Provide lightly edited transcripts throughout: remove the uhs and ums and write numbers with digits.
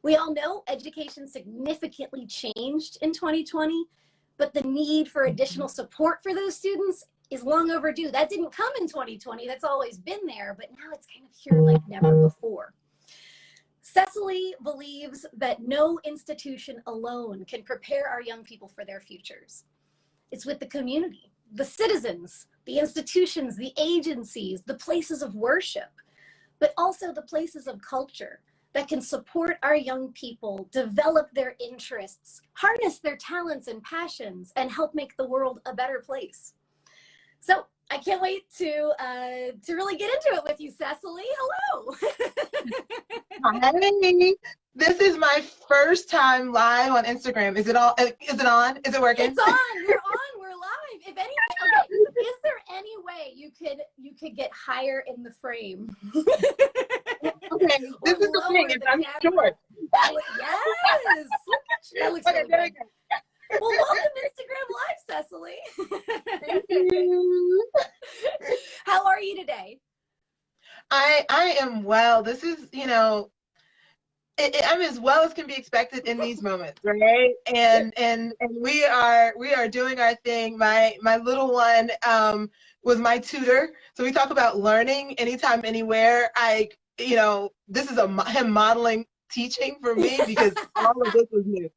We all know education significantly changed in 2020, but the need for additional support for those students is long overdue. That didn't come in 2020. That's always been there, but now it's kind of here like never before. Cecily believes that no institution alone can prepare our young people for their futures. It's with the community, the citizens, the institutions, the agencies, the places of worship, but also the places of culture that can support our young people, develop their interests, harness their talents and passions, and help make the world a better place. So I can't wait to really get into it with you, Cecily. Hello. Hi. This is my first time live on Instagram. Is it on? Is it working? It's on. You're on. We're live. If any, okay. Is there any way you could get higher in the frame? Okay. This is the thing. I'm short. Yes. That looks Okay, really there we good. go. Well, welcome Instagram Live, Cecily. Thank you. How are you today? I am well. This is, I'm as well as can be expected in these moments, right? And we are doing our thing. My little one was my tutor, so we talk about learning anytime, anywhere. This is him modeling teaching for me because all of this was new.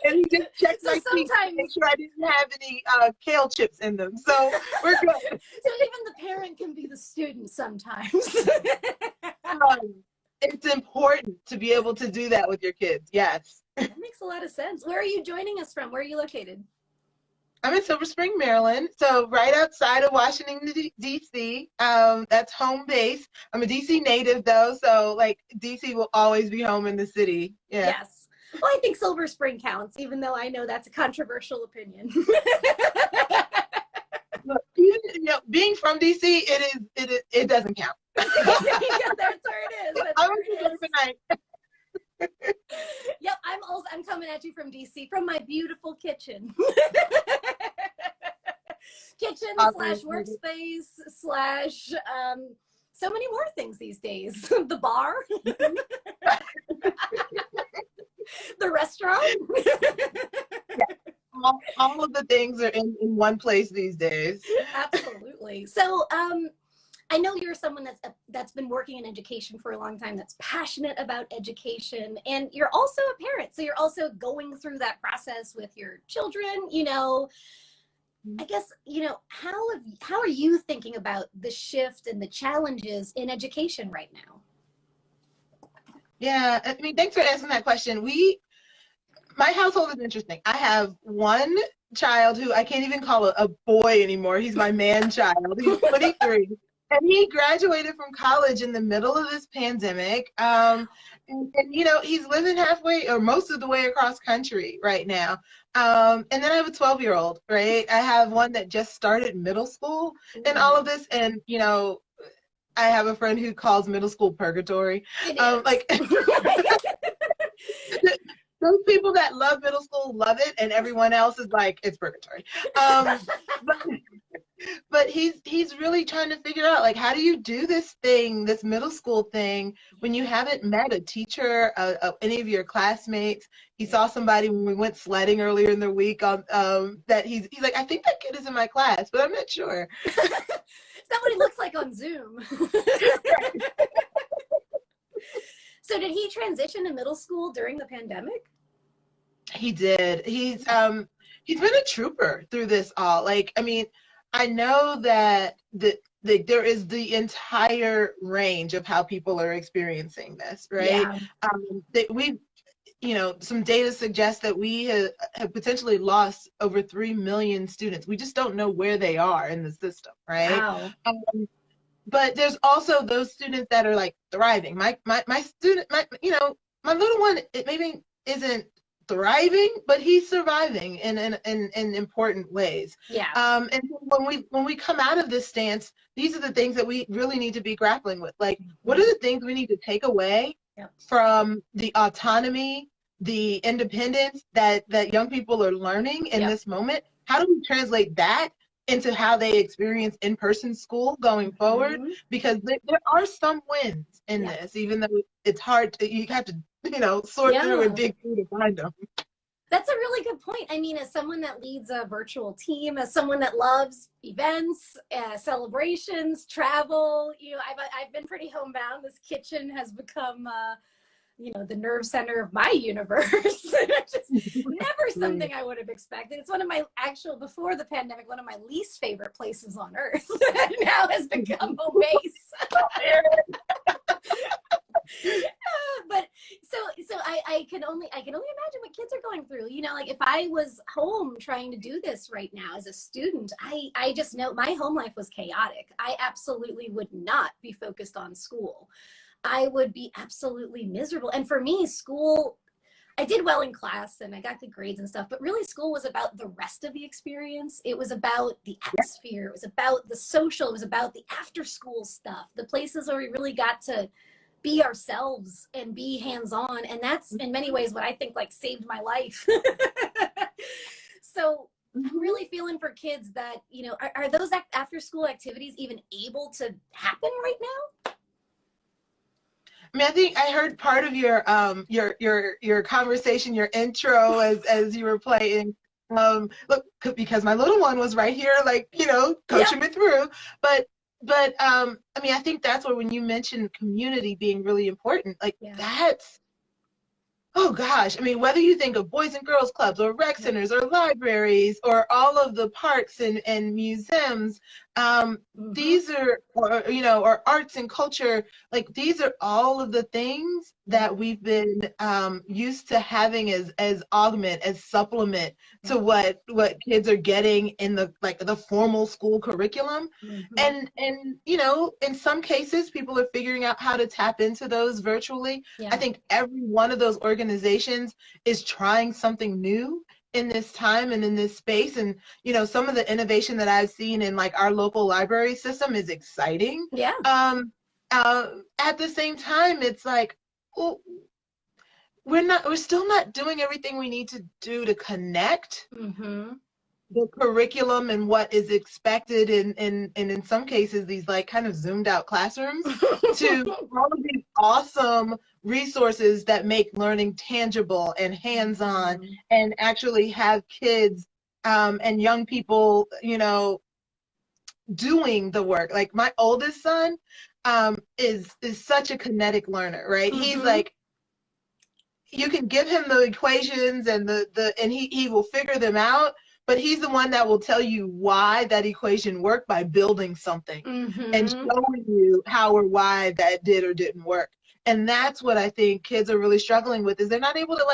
And he just checked my teeth to make sure I didn't have any kale chips in them. So we're good. So even the parent can be the student sometimes. It's important to be able to do that with your kids. Yes. That makes a lot of sense. Where are you joining us from? Where are you located? I'm in Silver Spring, Maryland, so right outside of Washington, D.C. That's home base. I'm a D.C. native, though, so like D.C. will always be home in the city. Yeah. Yes. Well, I think Silver Spring counts, even though I know that's a controversial opinion. Look, even, being from D.C., it doesn't count. Yeah, that's where it is. I was there tonight. Yep, I'm coming at you from DC, from my beautiful kitchen. Kitchen / workspace / so many more things these days. The bar, the restaurant. Yeah. All of the things are in one place these days. Absolutely. So I know you're someone that's been working in education for a long time, that's passionate about education, and you're also a parent. So you're also going through that process with your children, I guess, how are you thinking about the shift and the challenges in education right now? Yeah, I mean, thanks for asking that question. My household is interesting. I have one child who I can't even call a boy anymore. He's my man child. He's 23. And he graduated from college in the middle of this pandemic. And he's living halfway or most of the way across country right now. And then I have a 12-year-old, right? I have one that just started middle school and all of this. And, I have a friend who calls middle school purgatory. Those people that love middle school love it, and everyone else is like, it's purgatory. But he's really trying to figure out, like, how do you do this middle school thing, when you haven't met a teacher, any of your classmates. He saw somebody when we went sledding earlier in the week that he's like, I think that kid is in my class, but I'm not sure. Is that what he looks like on Zoom? So did he transition to middle school during the pandemic? He did. He's been a trooper through this all. Like, I mean, I know that there is the entire range of how people are experiencing this, right? Yeah. Some data suggests that we have potentially lost over 3 million students. We just don't know where they are in the system, right? Wow. But there's also those students that are like thriving. My little one, it maybe isn't thriving, but he's surviving in important ways. Yeah. And when we come out of this stance, these are the things that we really need to be grappling with. Like, what are the things we need to take away from the autonomy, the independence that young people are learning in this moment? How do we translate that into how they experience in-person school going forward? Because there are some wins in this, even though it's hard. You have to sort through and dig through to find them. That's a really good point. I mean, as someone that leads a virtual team, as someone that loves events, celebrations, travel, I've been pretty homebound. This kitchen has become, the nerve center of my universe. Just never something I would have expected. It's one of my before the pandemic, one of my least favorite places on earth now has become home base. But so I can only imagine what kids are going through. Like if I was home trying to do this right now as a student, I just know my home life was chaotic. I absolutely would not be focused on school. I would be absolutely miserable. And for me, school, I did well in class and I got good grades and stuff, but really school was about the rest of the experience. It was about the atmosphere. It was about the social. It was about the after school stuff, the places where we really got to be ourselves and be hands-on. And that's in many ways what I think saved my life. So I'm really feeling for kids that, are those after school activities even able to happen right now? I mean, I think I heard part of your conversation, your intro as you were playing. Look, because my little one was right here, coaching me through. But I mean, I think that's where when you mentioned community being really important, that's, oh gosh, I mean, whether you think of Boys and Girls Clubs or rec centers or libraries or all of the parks and museums, these are, or arts and culture, these are all of the things that we've been used to having as augment, as supplement to what kids are getting in the formal school curriculum. And in some cases, people are figuring out how to tap into those virtually. I think every one of those organizations is trying something new in this time and in this space. And some of the innovation that I've seen in our local library system is exciting. At the same time, it's well, we're still not doing everything we need to do to connect the curriculum and what is expected in some cases these kind of zoomed out classrooms to all of these awesome resources that make learning tangible and hands-on and actually have kids and young people doing the work. My oldest son is such a kinetic learner, right? He's you can give him the equations and and he will figure them out, but he's the one that will tell you why that equation worked by building something and showing you how or why that did or didn't work. And that's what I think kids are really struggling with, is they're not able to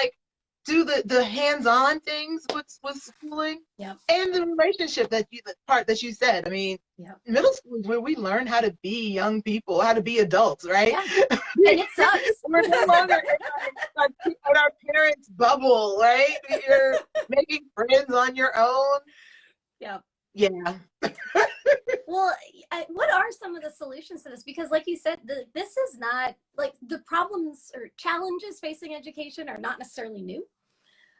do the hands-on things with schooling and the relationship part that you said. I mean, middle school is where we learn how to be young people, how to be adults, right? And it sucks. We're no longer in our parents' bubble, right? You're making friends on your own. Yeah. Well, what are some of the solutions to this? Because like you said, this is not the problems or challenges facing education are not necessarily new.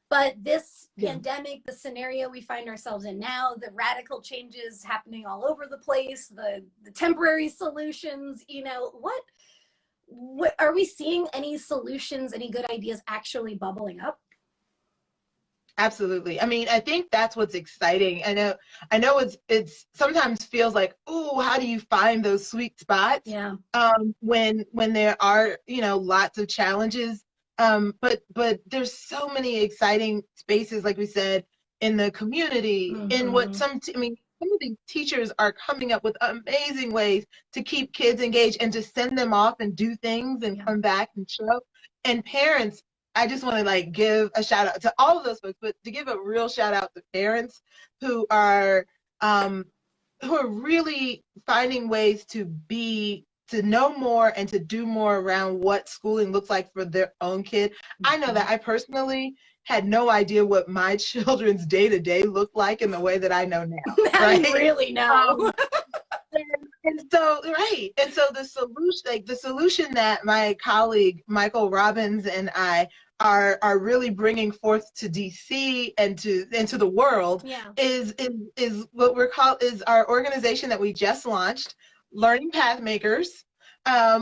But this pandemic, the scenario we find ourselves in now, the radical changes happening all over the place, the temporary solutions, what are we seeing any solutions, any good ideas actually bubbling up? Absolutely. I mean, I think that's what's exciting. I know it's sometimes feels like, oh, how do you find those sweet spots? When there are, lots of challenges. But there's so many exciting spaces, like we said, in the community, in what some of the teachers are coming up with amazing ways to keep kids engaged and to send them off and do things and come back and show. And parents, I just want to give a shout out to all of those folks, but to give a real shout out to parents who are really finding ways to know more and to do more around what schooling looks like for their own kid. I know that I personally had no idea what my children's day-to-day looked like in the way that I know now. Right? I really know. And so the solution that my colleague Michael Robbins and I are really bringing forth to DC and into the world is what is our organization that we just launched, Learning Pathmakers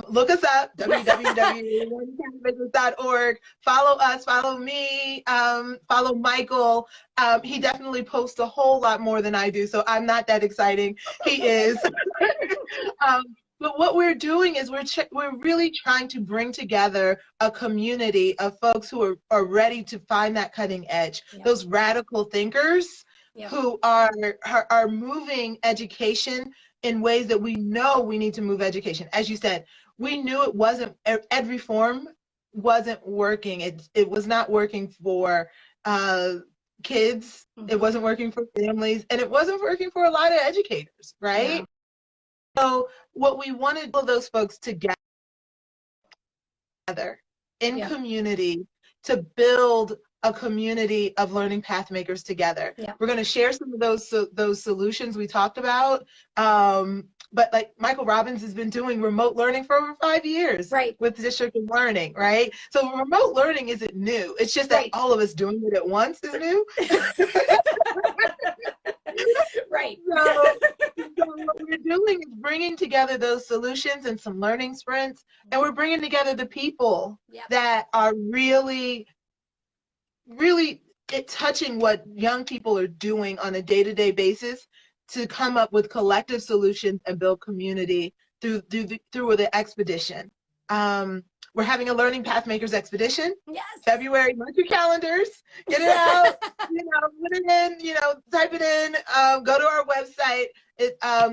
Look us up, www.learningpathmakers.org. Follow us, follow me, follow Michael. He definitely posts a whole lot more than I do, so I'm not that exciting. He is. But what we're doing is we're really trying to bring together a community of folks who are ready to find that cutting edge, those radical thinkers who are moving education in ways that we know we need to move education. As you said, we knew it wasn't, ed reform wasn't working. It was not working for kids. It wasn't working for families, and it wasn't working for a lot of educators, right? Yeah. So what we wanted all of those folks together in community to build a community of learning path makers together. We're going to share some of those solutions we talked about. But like Michael Robbins has been doing remote learning for over 5 years with district learning, right? So remote learning isn't new. It's just that all of us doing it at once is new. Right. So what we're doing is bringing together those solutions and some learning sprints, and we're bringing together the people that are really touching what young people are doing on a day-to-day basis to come up with collective solutions and build community through the expedition. We're having a Learning Pathmakers Expedition. Yes. February, mark your calendars, get it out, put it in, type it in, go to our website.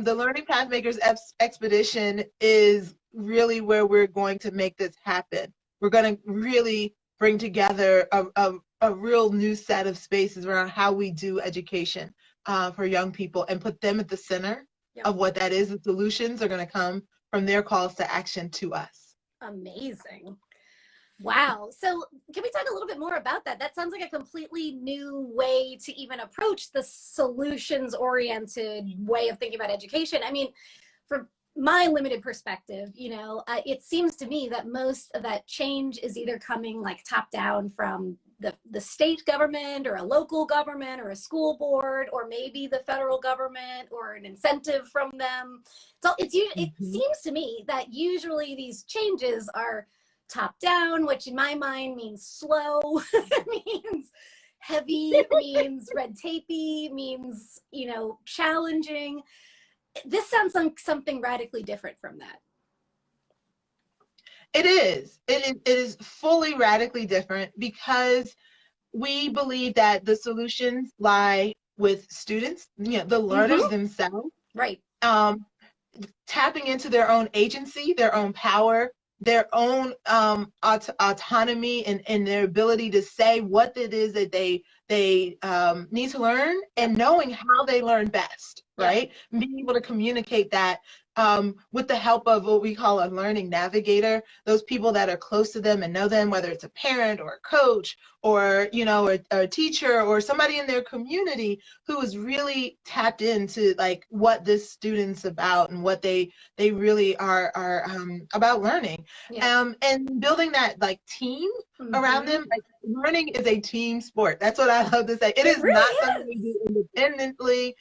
The Learning Pathmakers Expedition is really where we're going to make this happen. We're going to really bring together a real new set of spaces around how we do education for young people and put them at the center of what that is. The solutions are going to come from their calls to action to us. Amazing. Wow. So can we talk a little bit more about that? That sounds like a completely new way to even approach the solutions-oriented way of thinking about education. I mean, from my limited perspective, it seems to me that most of that change is either coming like top down from the state government or a local government or a school board or maybe the federal government or an incentive from them. So it seems to me that usually these changes are top down, which in my mind means slow, means heavy, means red tapey, means, challenging. This sounds like something radically different from that. It is. It is fully radically different because we believe that the solutions lie with students, the learners themselves. Right. Tapping into their own agency, their own power, their own autonomy and their ability to say what it is that they need to learn and knowing how they learn best, right? And being able to communicate that with the help of what we call a learning navigator, those people that are close to them and know them, whether it's a parent or a coach or, a teacher or somebody in their community who is really tapped into like what this student's about and what they really are about learning. And building that like team around them. Like learning is a team sport. That's what I love to say. It is really not something we do independently.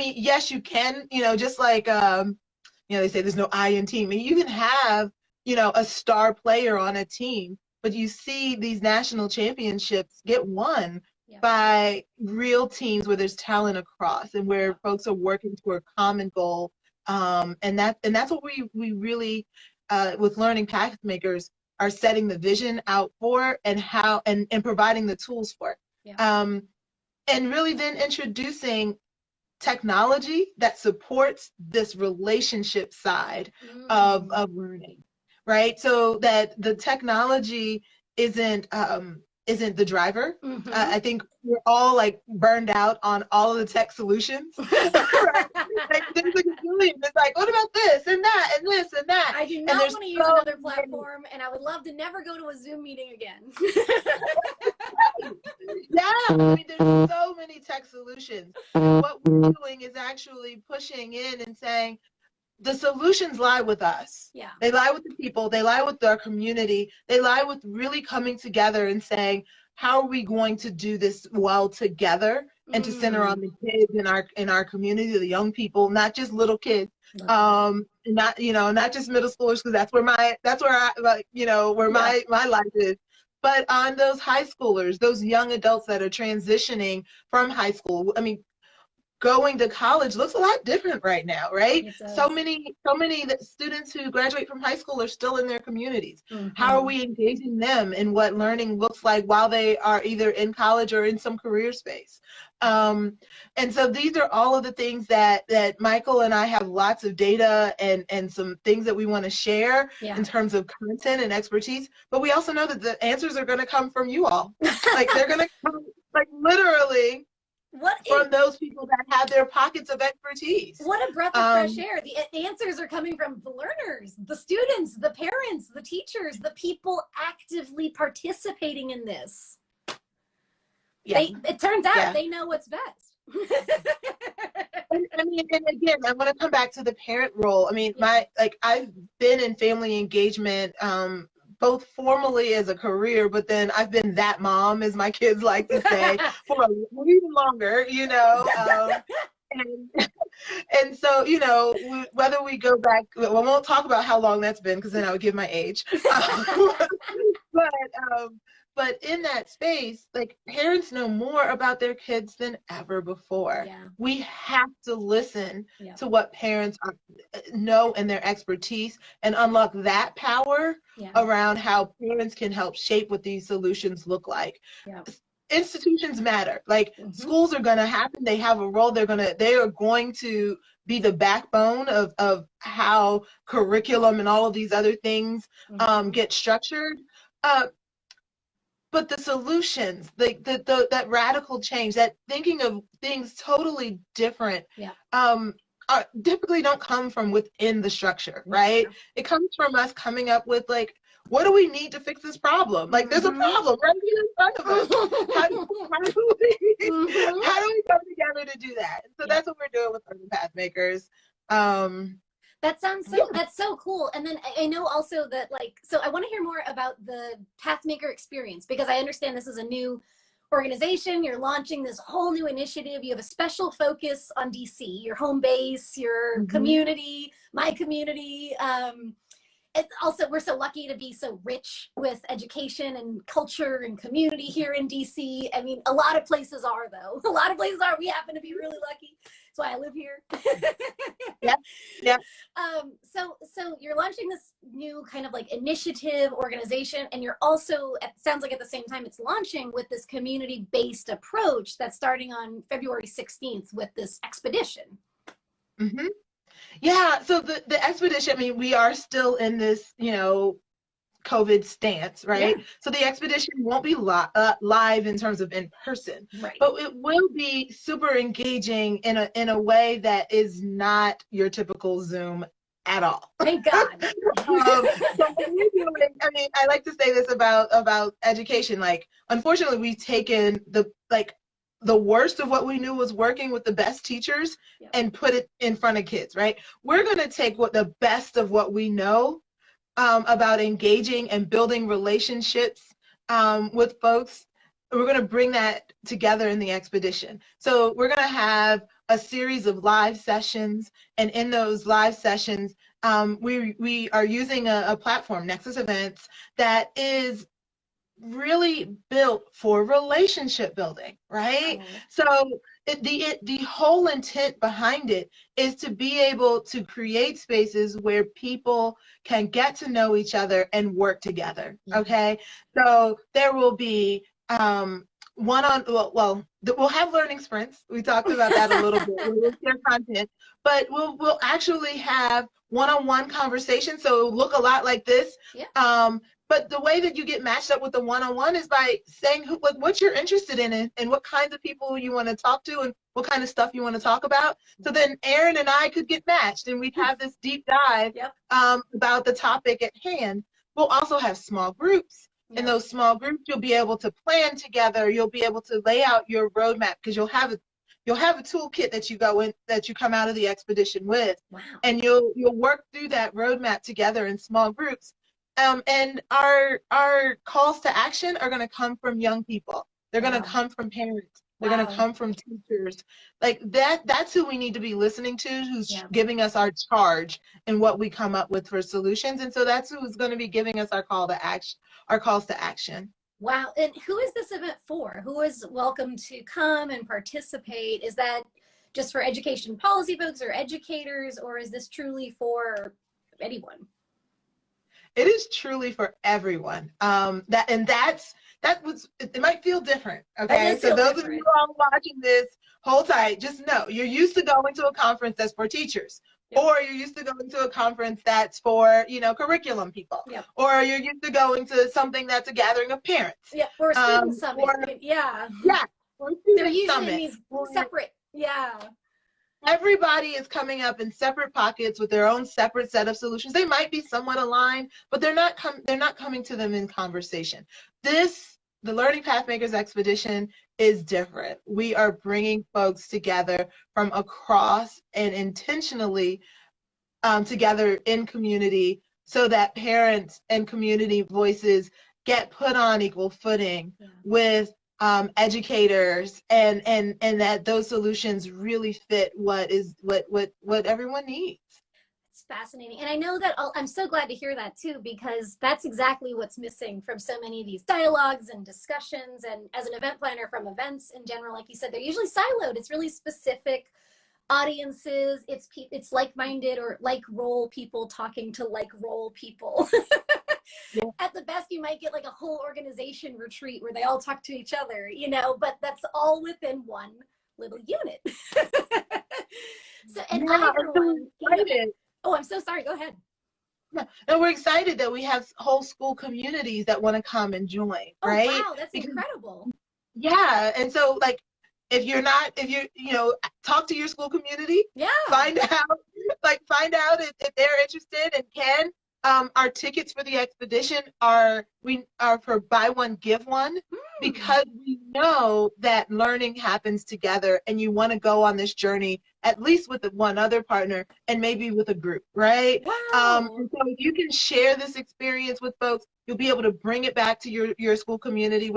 Yes, you can, just like, they say there's no I in team. And you can have, a star player on a team, but you see these national championships get won by real teams where there's talent across and where folks are working toward a common goal. And that's what we really, with Learning Pathmakers, are setting the vision out for and how and providing the tools for it. And really then introducing technology that supports this relationship side of learning, right? So that the technology isn't the driver. I think we're all like burned out on all of the tech solutions. Right? Like, there's like a billion. It's like, what about this and that and this and that? I do not want to use another platform, and I would love to never go to a Zoom meeting again. There's so many tech solutions. And what we're doing is actually pushing in and saying, the solutions lie with us. Yeah. They lie with the people. They lie with our community. They lie with really coming together and saying, how are we going to do this well together, and to center on the kids in our community, the young people, not just little kids, not not just middle schoolers, because that's where I like, where my life is, but on those high schoolers, those young adults that are transitioning from high school. I mean, going to college looks a lot different right now, right? So many students who graduate from high school are still in their communities. How are we engaging them in what learning looks like while they are either in college or in some career space? And so these are all of the things that Michael and I have lots of data and some things that we want to share in terms of content and expertise. But we also know that the answers are going to come from you all. Like, they're going to come, like, literally from those people that have their pockets of expertise. What a breath of fresh air. The answers are coming from the learners, the students, the parents, the teachers, the people actively participating in this. Yeah. It turns out they know what's best. and again, I want to come back to the parent role. I mean, I've been in family engagement, both formally as a career, but then I've been that mom, as my kids like to say, for even longer, and so, whether we go back, we won't talk about how long that's been, because then I would give my age. But in that space, like, parents know more about their kids than ever before. Yeah. We have to listen to what parents know and their expertise, and unlock that power around how parents can help shape what these solutions look like. Yeah. Institutions matter. Like, schools are going to happen. They have a role. They are going to be the backbone of how curriculum and all of these other things get structured. But the solutions, that radical change, that thinking of things totally different, typically don't come from within the structure, right? It comes from us coming up with, like, what do we need to fix this problem? Like, there's a problem right here in front of us. How do we come together to do that? So that's what we're doing with Learning Pathmakers. That's so cool. And then I know also that, like, so I want to hear more about the Pathmaker Experience, because I understand this is a new organization. You're launching this whole new initiative. You have a special focus on DC, your home base, your community, my community. It's also, we're so lucky to be so rich with education and culture and community here in DC. I mean, a lot of places are, though. A lot of places are. We happen to be really lucky. That's why I live here. Yeah. So you're launching this new kind of like initiative organization, and you're also, it sounds like at the same time, it's launching with this community-based approach that's starting on February 16th with this expedition. Yeah, so the expedition, I mean, we are still in this, COVID stance, right? Yeah. So the expedition won't be live in terms of in person, right, but it will be super engaging in a way that is not your typical Zoom at all. Thank God. So what we're doing, I mean, I like to say this about education. Like, unfortunately, we've taken the worst of what we knew was working with the best teachers and put it in front of kids, right? We're going to take the best of what we know about engaging and building relationships with folks. We're going to bring that together in the expedition. So we're going to have a series of live sessions, and in those live sessions, we are using a platform, Nexus Events, that is really built for relationship building, right? So the whole intent behind it is to be able to create spaces where people can get to know each other and work together. Okay, so there will be we'll have learning sprints. We talked about that a little bit. We'll share content, but we'll actually have one-on-one conversations. So it'll look a lot like this. But the way that you get matched up with the one-on-one is by saying what you're interested in and what kinds of people you want to talk to and what kind of stuff you want to talk about. So then Erin and I could get matched, and we'd have this deep dive about the topic at hand. We'll also have small groups. In those small groups, you'll be able to plan together. You'll be able to lay out your roadmap, because you'll have you'll have a toolkit that you go in, that you come out of the expedition with. Wow. And you'll work through that roadmap together in small groups. And our calls to action are going to come from young people. They're going to come from parents. They're going to come from teachers. Like that's who we need to be listening to, who's giving us our charge and what we come up with for solutions. And so that's who's going to be giving us our calls to action. Wow. And who is this event for? Who is welcome to come and participate? Is that just for education policy folks or educators, or is this truly for anyone? It is truly for everyone. It might feel different. Okay. So those of you who are watching this, hold tight. Just know you're used to going to a conference that's for teachers. Or you're used to going to a conference that's for, curriculum people. Yep. Or you're used to going to something that's a gathering of parents. Yeah, or a student summit. Yeah, or they're usually in these separate, Everybody is coming up in separate pockets with their own separate set of solutions. They might be somewhat aligned, but they're not coming to them in conversation. The Learning Pathmakers Expedition is different. We are bringing folks together from across and intentionally together in community so that parents and community voices get put on equal footing with educators, and that those solutions really fit what everyone needs. It's fascinating. And I know that I'm so glad to hear that too, because that's exactly what's missing from so many of these dialogues and discussions. And as an event planner from events in general, like you said, they're usually siloed. It's really specific audiences. It's like-minded or like role people talking to like role people. At the best, you might get like a whole organization retreat where they all talk to each other, but that's all within one little unit. So, and oh, I'm so sorry. Go ahead. Yeah, and we're excited that we have whole school communities that want to come and join. Right? Oh, wow, that's incredible. Yeah, and so if you talk to your school community. Yeah. Find out if they're interested and can. Our tickets for the expedition are for buy one, give one, because we know that learning happens together and you want to go on this journey at least with one other partner and maybe with a group, right? Wow. And so if you can share this experience with folks, you'll be able to bring it back to your school community,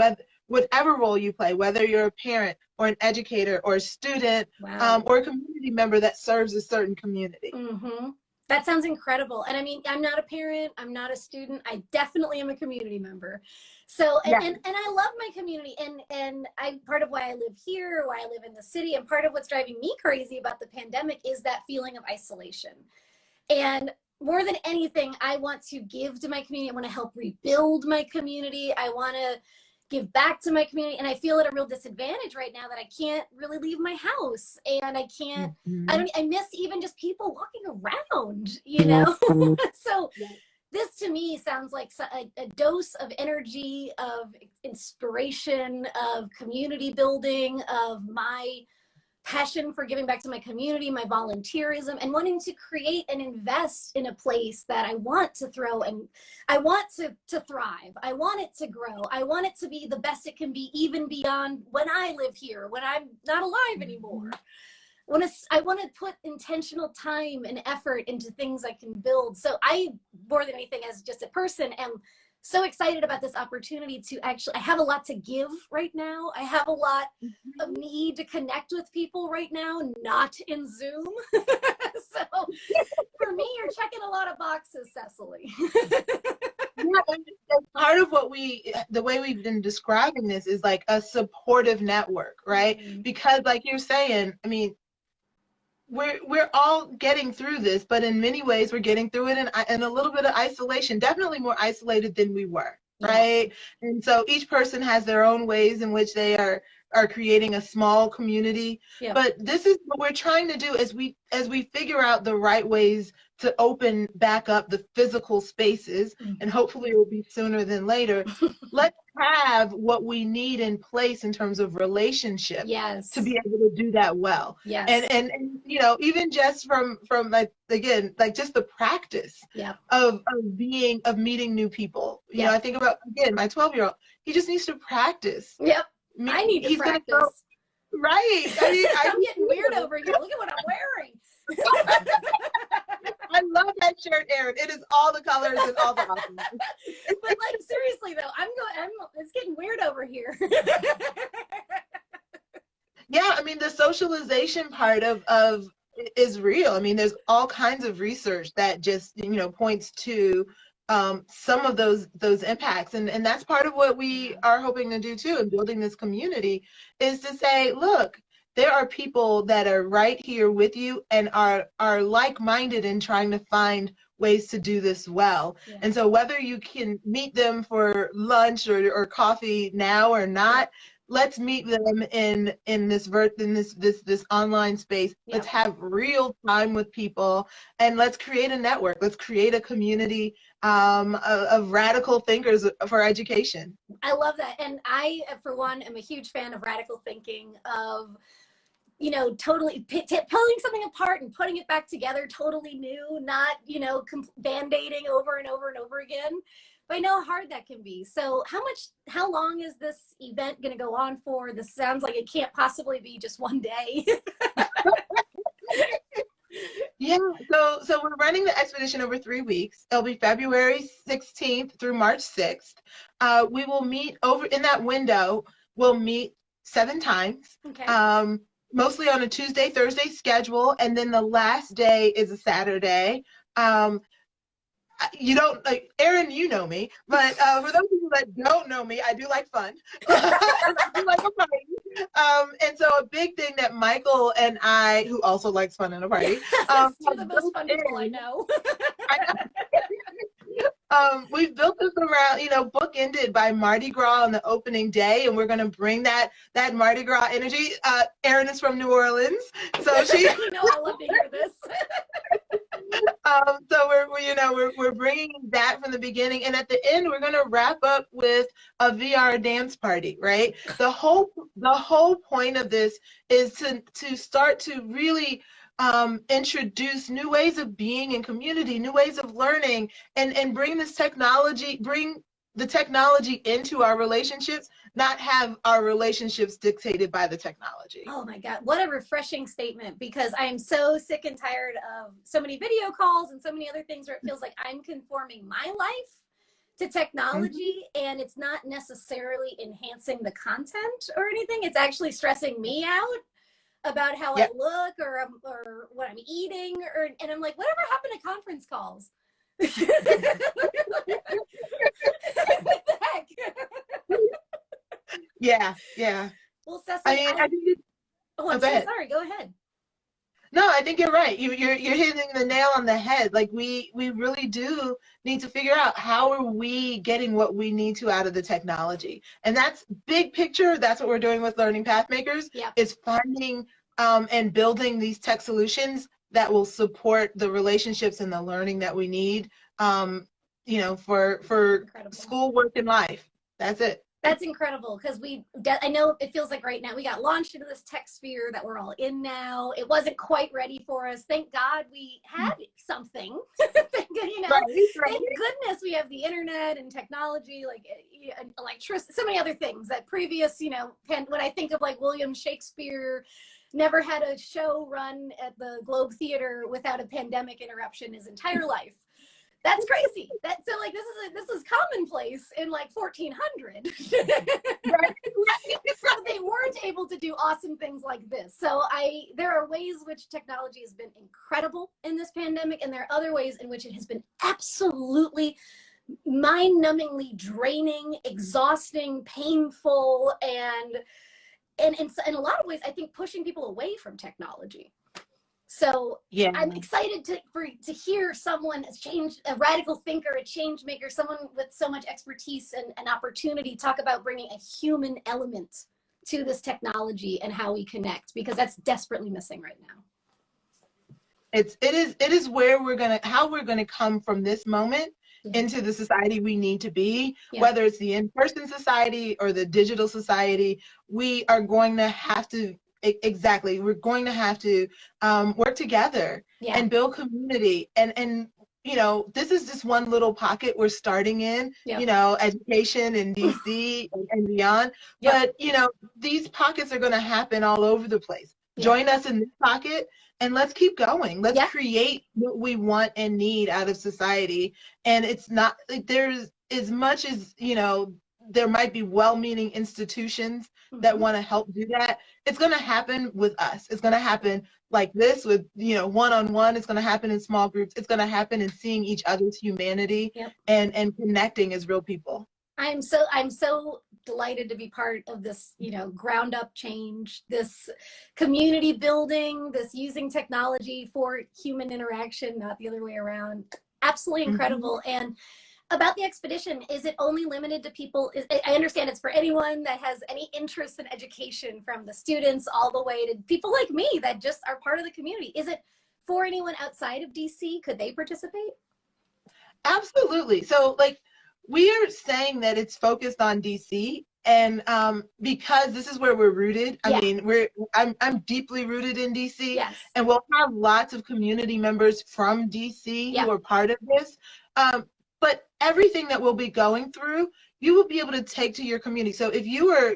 whatever role you play, whether you're a parent or an educator or a student or a community member that serves a certain community. Mm-hmm. That sounds incredible. And I mean, I'm not a parent, I'm not a student, I definitely am a community member. So, and I love my community, and part of why I live here, why I live in the city, and part of what's driving me crazy about the pandemic is that feeling of isolation. And more than anything, I want to give to my community. I want to help rebuild my community. I want to give back to my community, and I feel at a real disadvantage right now that I can't really leave my house, and I can't, I miss even just people walking around, So this to me sounds like a dose of energy, of inspiration, of community building, of my passion for giving back to my community, my volunteerism, and wanting to create and invest in a place that I want to throw, and I want to thrive. I want it to grow. I want it to be the best it can be, even beyond when I live here, when I'm not alive anymore. I want to put intentional time and effort into things I can build. So I, more than anything, as just a person, am so excited about this opportunity to I have a lot to give right now. I have a lot of need to connect with people right now, not in Zoom. So for me, you're checking a lot of boxes, Cecily. Part of the way we've been describing this is like a supportive network, right? Mm-hmm. Because like you're saying, I mean, we're all getting through this, but in many ways we're getting through it in a little bit of isolation, definitely more isolated than we were, right? And so each person has their own ways in which they are creating a small community. Yeah. But this is what we're trying to do as we figure out the right ways to open back up the physical spaces, and hopefully it will be sooner than later. Let's have what we need in place in terms of relationship to be able to do that well. Yes. And even just from just the practice of meeting new people. I think about, again, my 12-year-old, he just needs to practice. Yep. I need to practice. Right. I mean, I'm getting weird over here. Look at what I'm wearing. I love that shirt, Erin. It is all the colors and all the options. But like seriously though, it's getting weird over here. Yeah, I mean the socialization part of is real. I mean, there's all kinds of research that just points to some of those impacts, and that's part of what we are hoping to do too in building this community, is to say, look, there are people that are right here with you and are like-minded in trying to find ways to do this well. Yeah. And so whether you can meet them for lunch or coffee now or not, let's meet them in this online space. Yeah. Let's have real time with people, and let's create a network. Let's create a community of radical thinkers for education. I love that. And I, for one, am a huge fan of radical thinking, of totally pulling something apart and putting it back together totally new, not, band-aiding over and over and over again. But I know how hard that can be. So how long is this event going to go on for? This sounds like it can't possibly be just one day. Yeah, so we're running the expedition over 3 weeks. It'll be February 16th through March 6th. We will meet over in that window. We'll meet 7 times. Okay. Mostly on a Tuesday, Thursday schedule, and then the last day is a Saturday. You don't, like, Erin, you know me, but for those people that don't know me, I do like fun. I do like a party. And so a big thing that Michael and I, who also likes fun and a party, you're the most fun people I know. We've built this around, bookended by Mardi Gras on the opening day, and we're going to bring that Mardi Gras energy. Erin is from New Orleans, so she. I love to hear this. So we're bringing that from the beginning, and at the end we're going to wrap up with a VR dance party, right? The whole point of this is to start to really introduce new ways of being in community, new ways of learning, and bring the technology into our relationships, not have our relationships dictated by the technology. Oh my God, what a refreshing statement, because I am so sick and tired of so many video calls and so many other things where it feels like I'm conforming my life to technology, and it's not necessarily enhancing the content or anything. It's actually stressing me out about how I look or what I'm eating, and I'm like, whatever happened to conference calls? What the heck? Yeah. Well, Cecily, I think I'm so sorry. Go ahead. No, I think you're right. You're hitting the nail on the head. Like we really do need to figure out how are we getting what we need to out of the technology, and that's big picture. That's what we're doing with Learning Pathmakers. Yeah. Is finding and building these tech solutions that will support the relationships and the learning that we need, for school, work, and life. That's it. That's incredible, because I know it feels like right now we got launched into this tech sphere that we're all in now. It wasn't quite ready for us. Thank God we had something. Thank goodness we have the internet and technology, like electricity, so many other things that previous, when I think of like William Shakespeare never had a show run at the Globe Theater without a pandemic interruption his entire life. That's crazy. This is commonplace in like 1400. So they weren't able to do awesome things like this. So there are ways which technology has been incredible in this pandemic, and there are other ways in which it has been absolutely mind-numbingly draining, exhausting, painful, and in a lot of ways, I think pushing people away from technology. So yeah, I'm excited to hear someone has changed, a radical thinker, a change maker, someone with so much expertise and opportunity talk about bringing a human element to this technology and how we connect, because that's desperately missing right now. It is how we're gonna come from this moment into the society we need to be, whether it's the in-person society or the digital society. We are going to have to we're going to have to work together and build community, and this is just one little pocket we're starting in, Yep. education in DC and beyond. Yep. But, these pockets are going to happen all over the place. Yeah. Join us in this pocket and let's keep going. Let's Yeah. create what we want and need out of society. And it's not like there's as much as, there might be well-meaning institutions that want to help do that. It's going to happen with us. It's going to happen like this with, one-on-one. It's going to happen in small groups. It's going to happen in seeing each other's humanity. Yep. and connecting as real people. I'm so delighted to be part of this, ground up change, this community building, this using technology for human interaction, not the other way around. Absolutely incredible. And about the expedition, is it only limited to people? I understand it's for anyone that has any interest in education, from the students all the way to people like me that just are part of the community. Is it for anyone outside of DC? Could they participate? Absolutely. So we are saying that it's focused on DC, and because this is where we're rooted. I mean, I'm deeply rooted in DC. Yes. And we'll have lots of community members from DC who are part of this. But everything that we'll be going through, you will be able to take to your community. So if you are,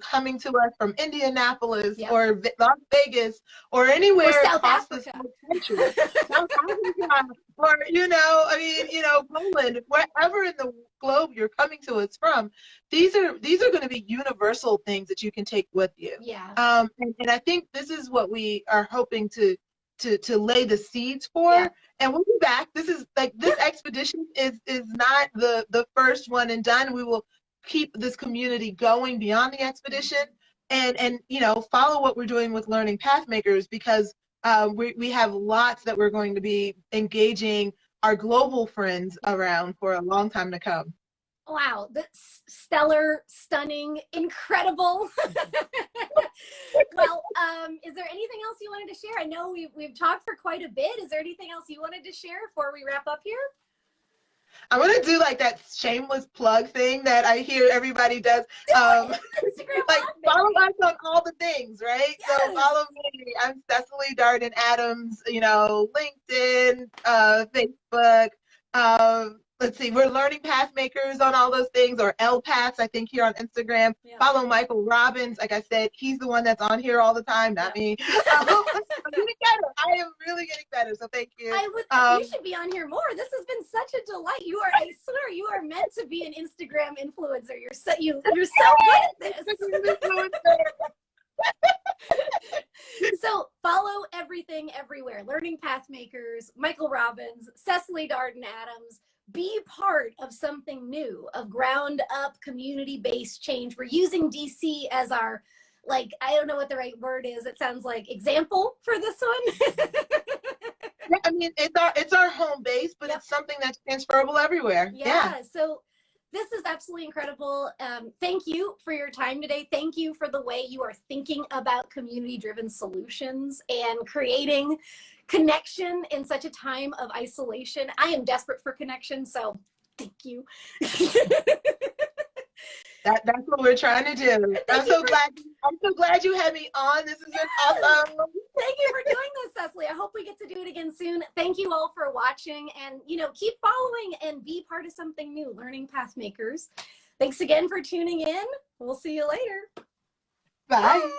coming to us from Indianapolis or Las Vegas or anywhere across the country, South Africa, or, Poland, wherever in the globe you're coming to us from, these are going to be universal things that you can take with you. Yeah. And I think this is what we are hoping to lay the seeds for. Yeah. And we'll be back. This expedition is not the first one and done. We will keep this community going beyond the expedition, and follow what we're doing with Learning Pathmakers, because we have lots that we're going to be engaging our global friends around for a long time to come. Wow, that's stellar, stunning, incredible. Well, is there anything else you wanted to share? I know we've talked for quite a bit. Is there anything else you wanted to share before we wrap up here? I want to do that shameless plug thing that I hear everybody does. Follow us on all the things, right? Yes. So follow me. I'm Cecily Darden Adams, LinkedIn, Facebook. Let's see, we're Learning Pathmakers on all those things, or LPaths, I think, here on Instagram. Yeah. Follow Michael Robbins. Like I said, he's the one that's on here all the time, not me. I'm getting better. I am really getting better, so thank you. You should be on here more. This has been such a delight. I swear, you are meant to be an Instagram influencer. You're so good at this. So follow everything everywhere. Learning Pathmakers, Michael Robbins, Cecily Darden Adams. Be part of something new, of ground up community-based change. We're using DC as our, I don't know what the right word is. It sounds like example for this one. Yeah, I mean, it's our home base, but it's something that's transferable everywhere. Yeah. So this is absolutely incredible. Thank you for your time today. Thank you for the way you are thinking about community-driven solutions and creating connection in such a time of isolation. I am desperate for connection, so thank you. That's what we're trying to do. I'm so glad you had me on. This has been awesome. Thank you for doing this, Cecily. I hope we get to do it again soon. Thank you all for watching, and keep following and be part of something new, Learning Pathmakers. Thanks again for tuning in. We'll see you later. Bye.